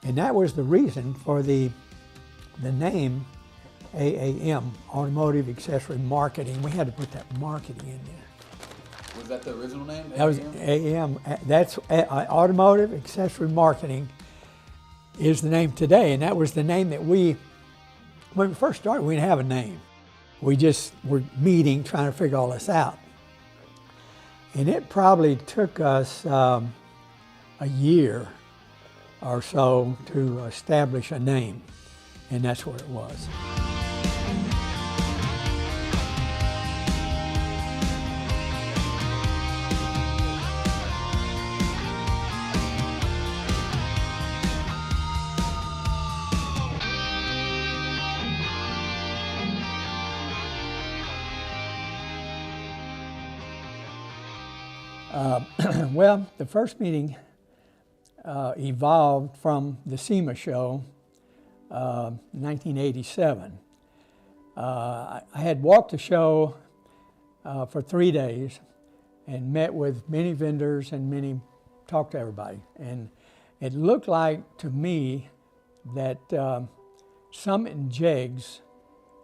And that was the reason for the name AAM, Automotive Accessory Marketing. We had to put that marketing in there. Was that the original name? That was AAM. That's Automotive Accessory Marketing is the name today, and that was the name that when we first started, we didn't have a name. We just were meeting, trying to figure all this out. And it probably took us a year or so to establish a name, and that's what it was. Well, the first meeting evolved from the SEMA show, 1987. I had walked the show for 3 days and met with many vendors and talked to everybody. And it looked like to me that Summit and Jegs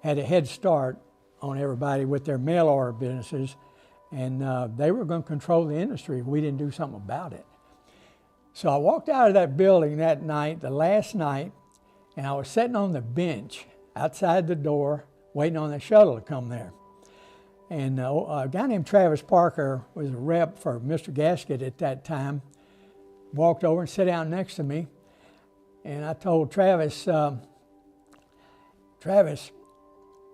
had a head start on everybody with their mail order businesses, and they were going to control the industry if we didn't do something about it. So I walked out of that building that night, the last night, and I was sitting on the bench outside the door waiting on the shuttle to come there. And a guy named Travis Parker was a rep for Mr. Gasket at that time, walked over and sat down next to me. And I told Travis, Travis,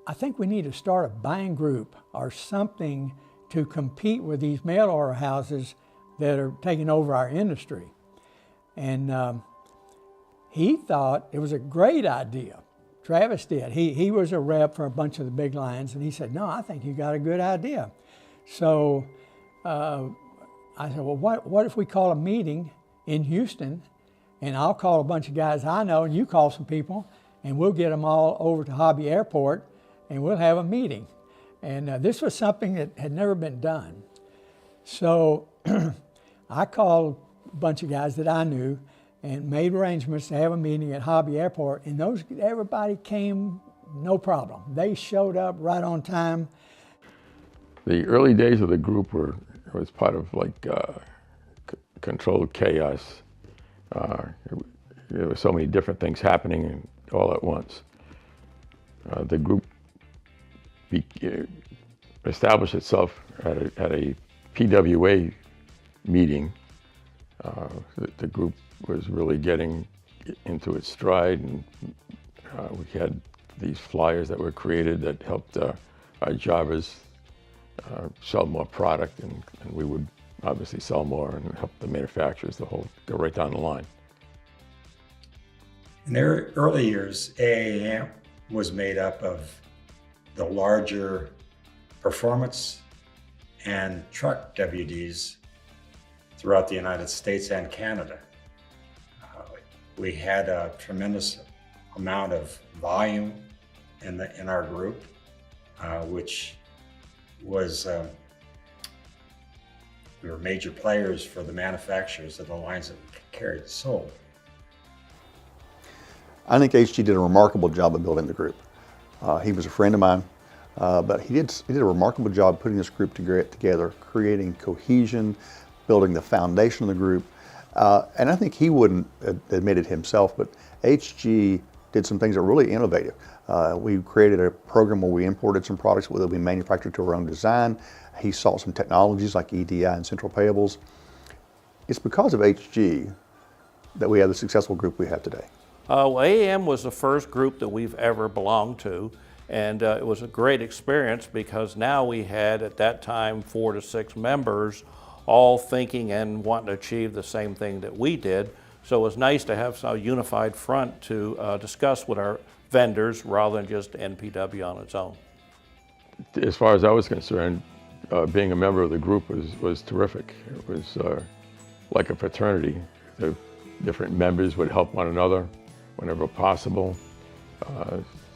I think we need to start a buying group or something to compete with these mail order houses that are taking over our industry. And he thought it was a great idea. Travis did. He was a rep for a bunch of the big lines, and he said, no, I think you got a good idea. So I said, well, what if we call a meeting in Houston, and I'll call a bunch of guys I know, and you call some people, and we'll get them all over to Hobby Airport, and we'll have a meeting. And this was something that had never been done. So I called a bunch of guys that I knew and made arrangements to have a meeting at Hobby Airport, and everybody came, no problem. They showed up right on time. The early days of the group was part of like controlled chaos. There were so many different things happening all at once. The group established itself at a PWA meeting. The group was really getting into its stride, and we had these flyers that were created that helped our jobbers sell more product, and we would obviously sell more and help the manufacturers go right down the line. In their early years, AAM was made up of the larger performance and truck WDs throughout the United States and Canada. We had a tremendous amount of volume in our group, which was, we were major players for the manufacturers of the lines that we carried and sold. I think HG did a remarkable job of building the group. He was a friend of mine, but he did a remarkable job putting this group together, creating cohesion, building the foundation of the group. And I think he wouldn't admit it himself, but HG did some things that were really innovative. We created a program where we imported some products that we manufactured to our own design. He saw some technologies like EDI and central payables. It's because of HG that we have the successful group we have today. Well, AAM was the first group that we've ever belonged to, and it was a great experience because now we had, at that time, 4 to 6 members all thinking and wanting to achieve the same thing that we did. So it was nice to have a unified front to discuss with our vendors rather than just NPW on its own. As far as I was concerned, being a member of the group was terrific. It was like a fraternity. The different members would help one another whenever possible.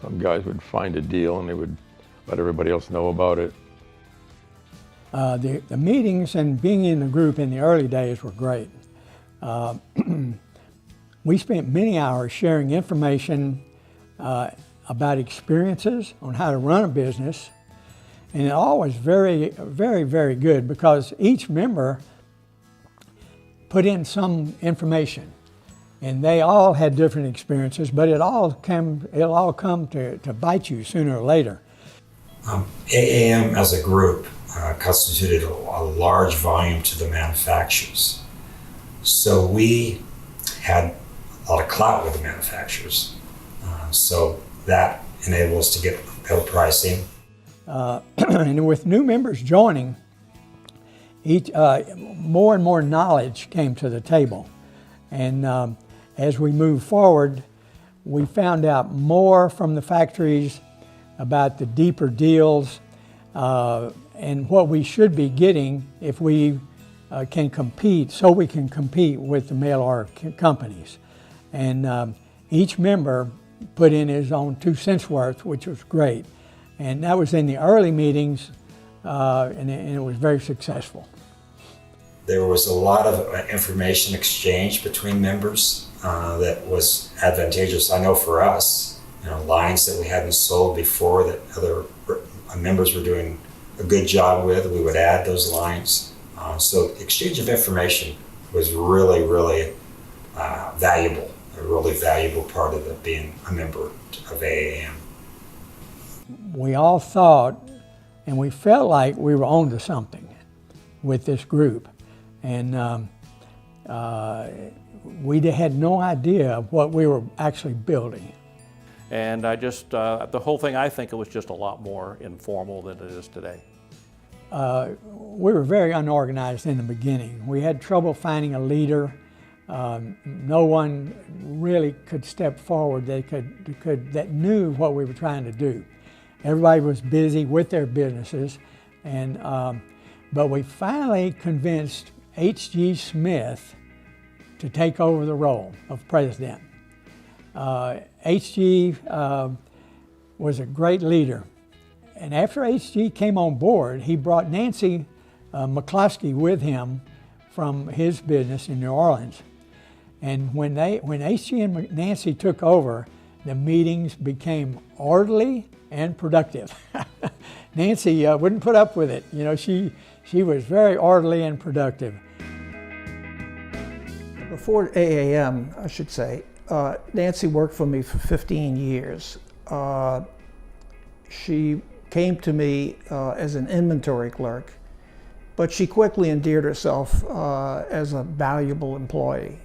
Some guys would find a deal and they would let everybody else know about it. The meetings and being in the group in the early days were great. When we spent many hours sharing information about experiences on how to run a business. And it all was very, very, very good because each member put in some information. And they all had different experiences, but it'll all come to bite you sooner or later. AAM as a group constituted a large volume to the manufacturers. So we had a lot of clout with the manufacturers. So that enabled us to get better pricing. And with new members joining, more and more knowledge came to the table. And as we moved forward, we found out more from the factories about the deeper deals and what we should be getting if we can compete, so we can compete with the mail order companies. And each member put in his own 2 cents worth, which was great. And that was in the early meetings, and it was very successful. There was a lot of information exchange between members that was advantageous. I know for us, lines that we hadn't sold before that other members were doing a good job with, we would add those lines. So exchange of information was really, really valuable, a really valuable part of being a member of AAM. We all thought and we felt like we were onto something with this group. And we had no idea of what we were actually building. And the whole thing, I think it was just a lot more informal than it is today. We were very unorganized in the beginning. We had trouble finding a leader. No one really could step forward that knew what we were trying to do. Everybody was busy with their businesses, but we finally convinced H.G. Smith to take over the role of president. H.G. was a great leader. And after H.G. came on board, he brought Nancy McCloskey with him from his business in New Orleans. And when H.G. and Nancy took over, the meetings became orderly and productive. Nancy wouldn't put up with it. She was very orderly and productive. Before AAM, I should say, Nancy worked for me for 15 years. She came to me as an inventory clerk, but she quickly endeared herself as a valuable employee.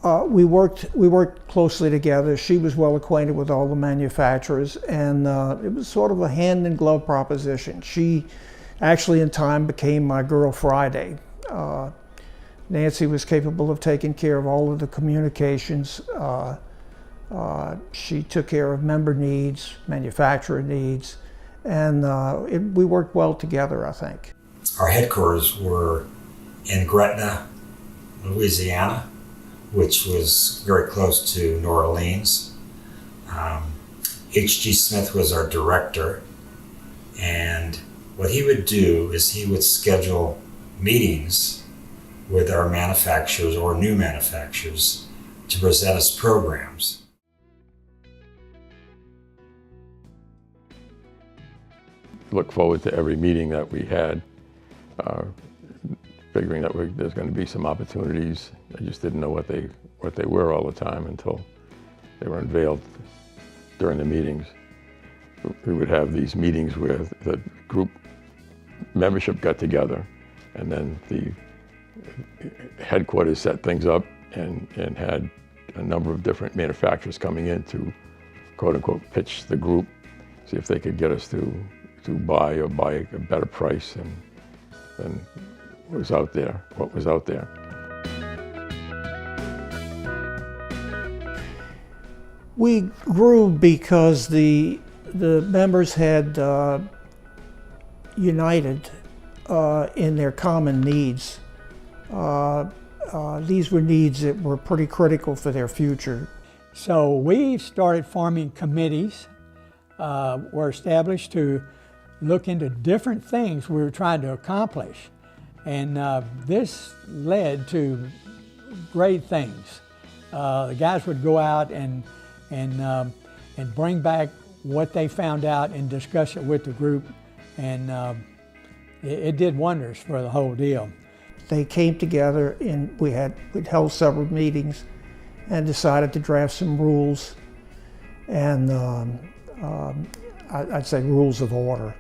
We worked closely together. She was well acquainted with all the manufacturers, and it was sort of a hand-in-glove proposition. She actually in time became my girl Friday. Nancy was capable of taking care of all of the communications. She took care of member needs, manufacturer needs, and we worked well together, I think. Our headquarters were in Gretna, Louisiana, which was very close to New Orleans. H.G. Smith was our director, and what he would do is he would schedule meetings with our manufacturers or new manufacturers to present us programs. Look forward to every meeting that we had, figuring that there's going to be some opportunities. I just didn't know what they were all the time until they were unveiled during the meetings. We would have these meetings where the group membership got together, and then the headquarters set things up and had a number of different manufacturers coming in to quote-unquote pitch the group, see if they could get us to buy a better price than was out there, what was out there. We grew because the members had united in their common needs. These were needs that were pretty critical for their future. So we started forming committees, were established to look into different things we were trying to accomplish. And this led to great things. The guys would go out and bring back what they found out and discuss it with the group, and it did wonders for the whole deal. They came together and we'd held several meetings and decided to draft some rules, and I'd say rules of order.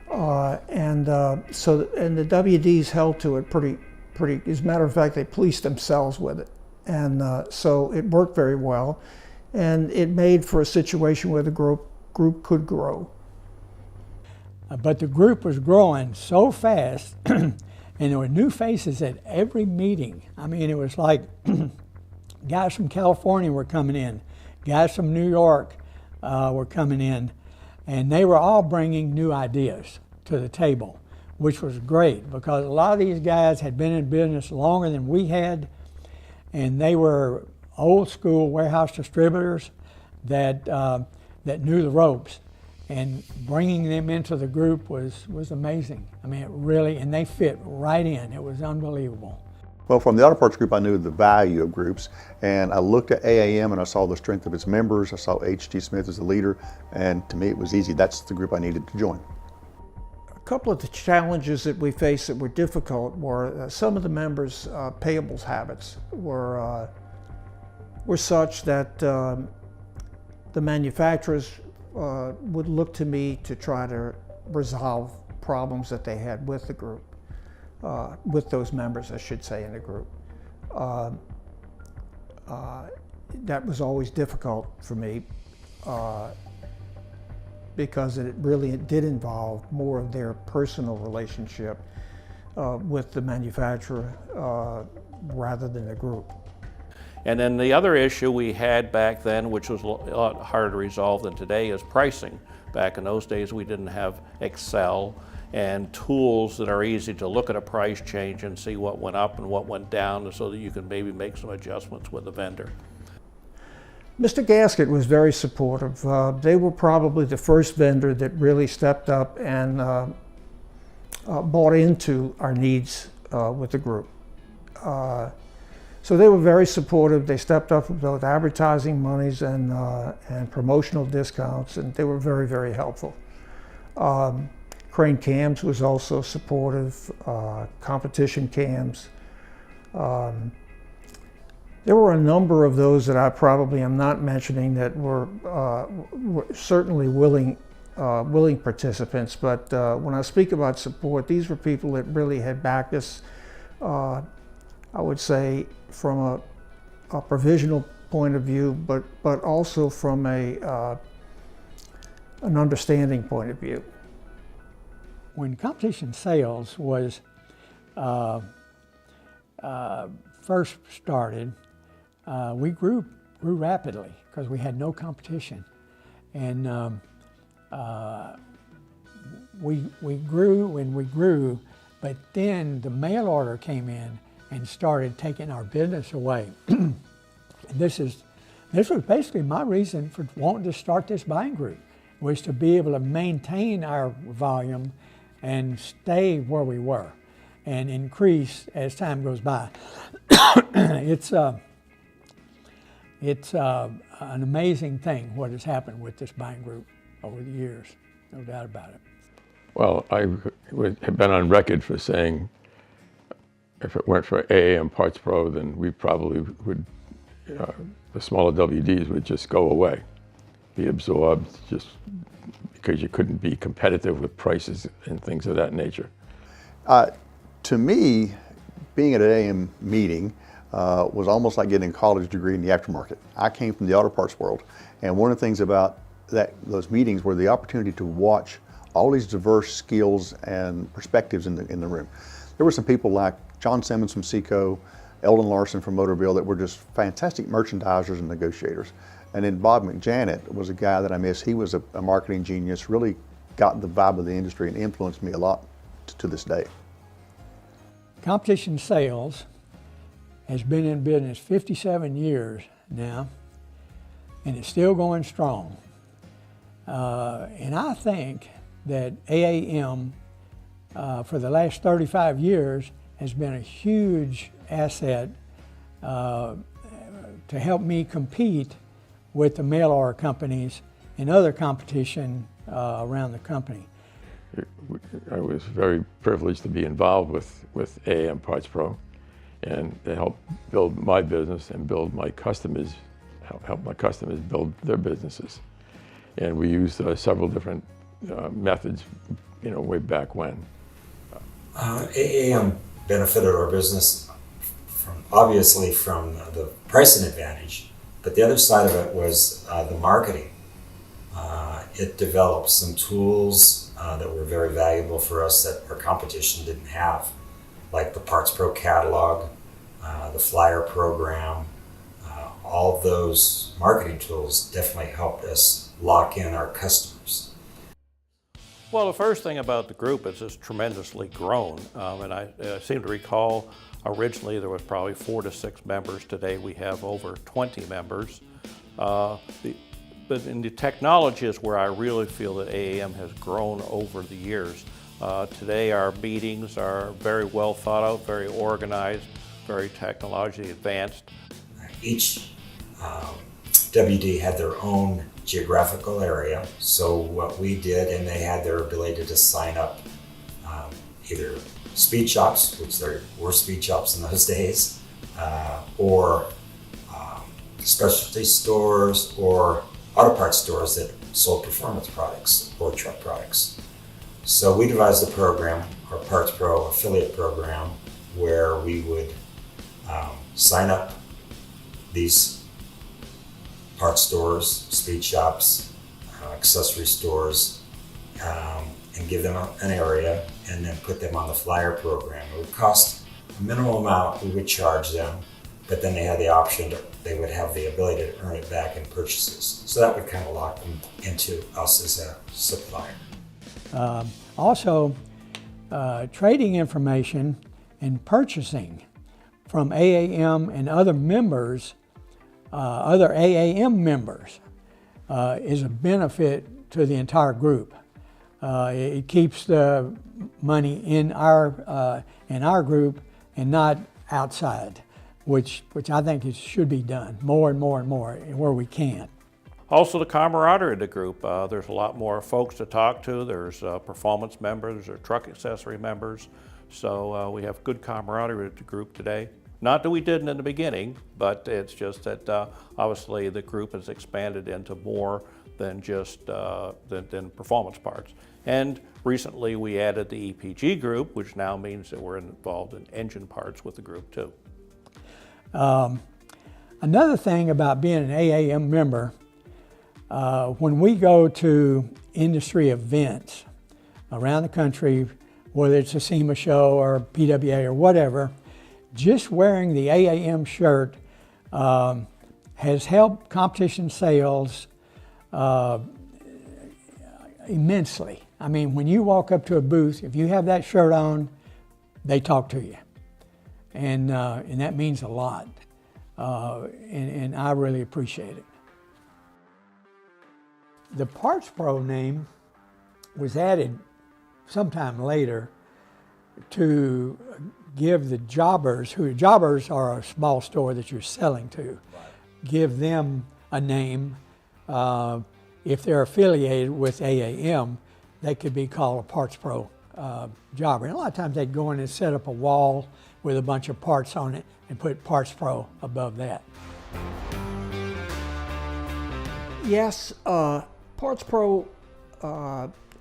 And the WDs held to it pretty. As a matter of fact, they policed themselves with it, and so it worked very well, and it made for a situation where the group could grow. But the group was growing so fast, and there were new faces at every meeting. I mean, it was like guys from California were coming in, guys from New York were coming in, and they were all bringing new ideas to the table, which was great because a lot of these guys had been in business longer than we had, and they were old school warehouse distributors that knew the ropes, and bringing them into the group was amazing. I mean, it really, and they fit right in. It was unbelievable. Well, from the auto parts group, I knew the value of groups, and I looked at AAM and I saw the strength of its members. I saw H.G. Smith as the leader, and to me it was easy. That's the group I needed to join. A couple of the challenges that we faced that were difficult were some of the members' payables habits were such that the manufacturers would look to me to try to resolve problems that they had with the group, with those members, I should say, in the group. That was always difficult for me because it really did involve more of their personal relationship with the manufacturer rather than the group. And then the other issue we had back then, which was a lot harder to resolve than today, is pricing. Back in those days, we didn't have Excel and tools that are easy to look at a price change and see what went up and what went down so that you can maybe make some adjustments with the vendor. Mr. Gasket was very supportive. They were probably the first vendor that really stepped up and bought into our needs with the group. So they were very supportive. They stepped up with both advertising monies and promotional discounts, and they were very, very helpful. Crane Cams was also supportive, competition cams. There were a number of those that I probably am not mentioning that were certainly willing participants, but when I speak about support, these were people that really had backed us, I would say, from a provisional point of view, but also from an understanding point of view. When competition sales was first started, we grew rapidly because we had no competition, and we grew, but then the mail order came in and started taking our business away. This was basically my reason for wanting to start this buying group, was to be able to maintain our volume and stay where we were and increase as time goes by. It's an amazing thing what has happened with this buying group over the years, no doubt about it. Well, I have been on record for saying if it weren't for AAM Parts Pro, then we probably would, the smaller WDs would just go away, be absorbed, just because you couldn't be competitive with prices and things of that nature. To me, being at an AAM meeting was almost like getting a college degree in the aftermarket. I came from the auto parts world, and one of the things about those meetings were the opportunity to watch all these diverse skills and perspectives in the room. There were some people like John Simmons from Seco, Eldon Larson from Motorville that were just fantastic merchandisers and negotiators. And then Bob McJanet was a guy that I miss. He was a marketing genius, really got the vibe of the industry and influenced me a lot to this day. Competition Sales has been in business 57 years now, and it's still going strong. And I think that AAM, for the last 35 years, has been a huge asset to help me compete with the mail order companies and other competition around the company. I was very privileged to be involved with AAM Parts Pro and to help build my business and build my customers, help my customers build their businesses. And we used several different methods, way back when. AAM benefited our business obviously from the pricing advantage, but the other side of it was the marketing. It developed some tools that were very valuable for us that our competition didn't have, like the Parts Pro catalog, the flyer program. All of those marketing tools definitely helped us lock in our customers. Well, the first thing about the group is it's tremendously grown, and I seem to recall originally there was probably 4 to 6 members. Today we have over 20 members. But in the technology is where I really feel that AAM has grown over the years. Today our meetings are very well thought out, very organized, very technologically advanced. Each WD had their own geographical area, so what we did, and they had their ability to sign up either speed shops, which there were speed shops in those days, or specialty stores or auto parts stores that sold performance products or truck products. So we devised a program, our Parts Pro affiliate program, where we would sign up these parts stores, speed shops, accessory stores, and give them an area and then put them on the flyer program. It would cost a minimal amount we would charge them, but then they had the option they would have the ability to earn it back in purchases. So that would kind of lock them into us as a supplier. Also, trading information and purchasing from AAM and other members, other AAM members, is a benefit to the entire group. It keeps the money in our group and not outside, which I think should be done more and more and more where we can. Also the camaraderie of the group. There's a lot more folks to talk to. There's performance members or truck accessory members. So we have good camaraderie with the group today. Not that we didn't in the beginning, but it's just that obviously the group has expanded into more than just than performance parts. And recently we added the EPG group, which now means that we're involved in engine parts with the group too. Another thing about being an AAM member, when we go to industry events around the country, whether it's a SEMA show or PWA or whatever, just wearing the AAM shirt has helped competition sales immensely. I mean, when you walk up to a booth, if you have that shirt on, they talk to you. And that means a lot. And I really appreciate it. The Parts Pro name was added sometime later to give the jobbers, jobbers are a small store that you're selling to, give them a name. If they're affiliated with AAM, they could be called a Parts Pro jobber. And a lot of times they'd go in and set up a wall with a bunch of parts on it and put Parts Pro above that. Yes, Parts Pro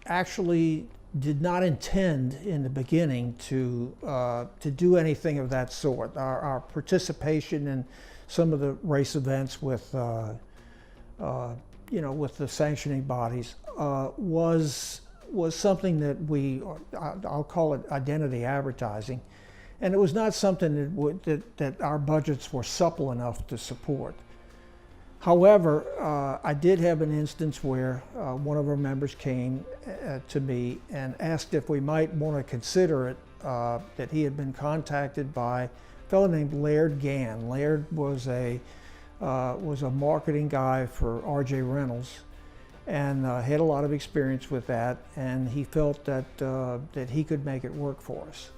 actually did not intend in the beginning to do anything of that sort. Our participation in some of the race events with with the sanctioning bodies was something that I'll call it identity advertising, and it was not something that our budgets were supple enough to support. However, I did have an instance where one of our members came to me and asked if we might want to consider it, that he had been contacted by a fellow named Laird Gann. Laird was a marketing guy for R.J. Reynolds and had a lot of experience with that, and he felt that he could make it work for us.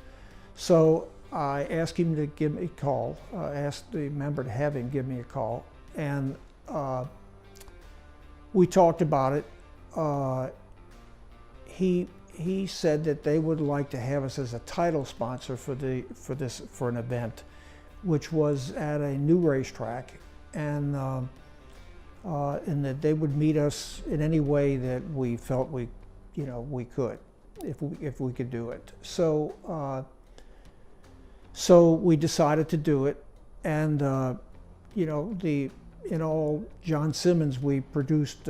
So I asked him to give me a call, asked the member to have him give me a call, and we talked about it. He said that they would like to have us as a title sponsor for an event, which was at a new racetrack, and that they would meet us in any way that we felt we could, if we could do it. So we decided to do it, and in all John Simmons, we produced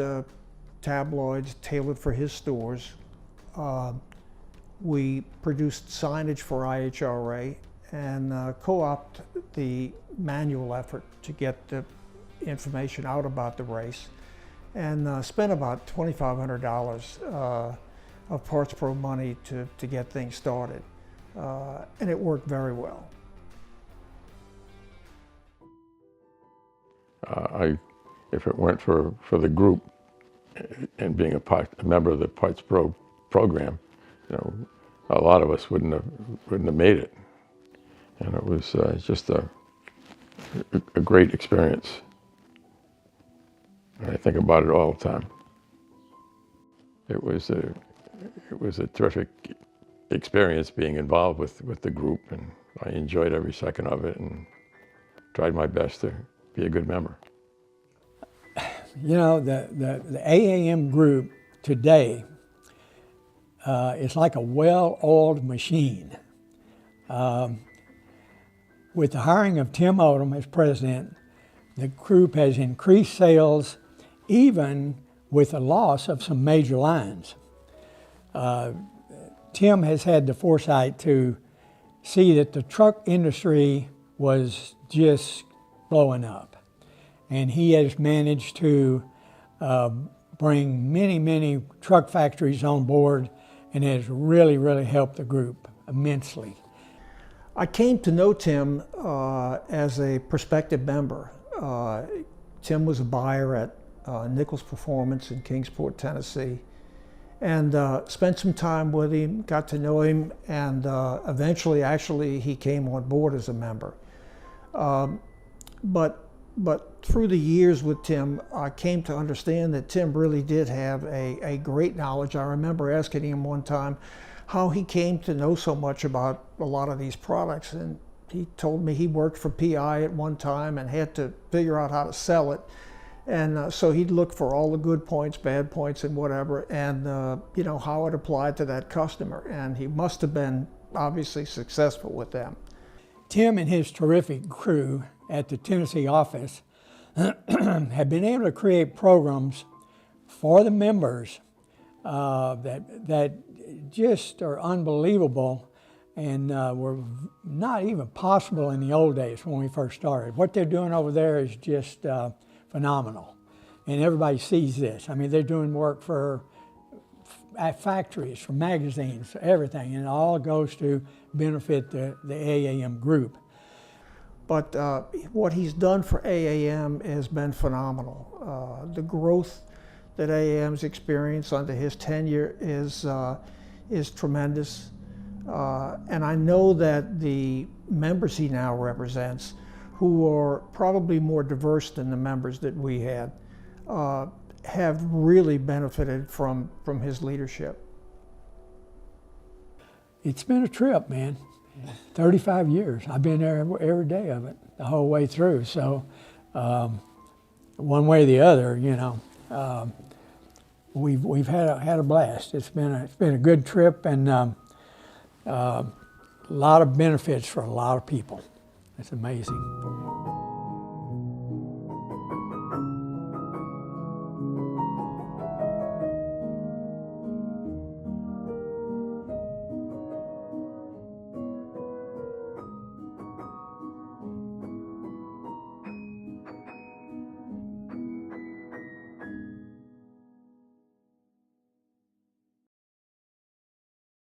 tabloids tailored for his stores. We produced signage for IHRA and co-opted the manual effort to get the information out about the race, and spent about $2,500 of Parts Pro money to get things started. And it worked very well. If it weren't for the group and being a member of the Parts Pro program, a lot of us wouldn't have made it. And it was just a great experience. And I think about it all the time. It was a terrific experience being involved with the group, and I enjoyed every second of it and tried my best to be a good member. The AAM Group today is like a well-oiled machine. With the hiring of Tim Odom as president, the group has increased sales even with the loss of some major lines. Tim has had the foresight to see that the truck industry was just blowing up. And he has managed to bring many truck factories on board, and has really helped the group immensely. I came to know Tim as a prospective member. Tim was a buyer at Nichols Performance in Kingsport, Tennessee, and spent some time with him, got to know him, and eventually actually he came on board as a member. But through the years with Tim, I came to understand that Tim really did have a great knowledge. I remember asking him one time how he came to know so much about a lot of these products, and he told me he worked for PI at one time and had to figure out how to sell it. And so he'd look for all the good points, bad points, and whatever, and how it applied to that customer. And he must have been obviously successful with them. Tim and his terrific crew at the Tennessee office have been able to create programs for the members that just are unbelievable, and were not even possible in the old days when we first started. What they're doing over there is just phenomenal, and everybody sees this. I mean, they're doing work at factories, for magazines, everything, and it all goes to benefit the AAM Group. But what he's done for AAM has been phenomenal. The growth that AAM's experienced under his tenure is tremendous. And I know that the members he now represents, who are probably more diverse than the members that we had, have really benefited from his leadership. It's been a trip, man. 35 years. I've been there every day of it, the whole way through. So one way or the other, we've had a blast. It's been a good trip, and a lot of benefits for a lot of people. It's amazing.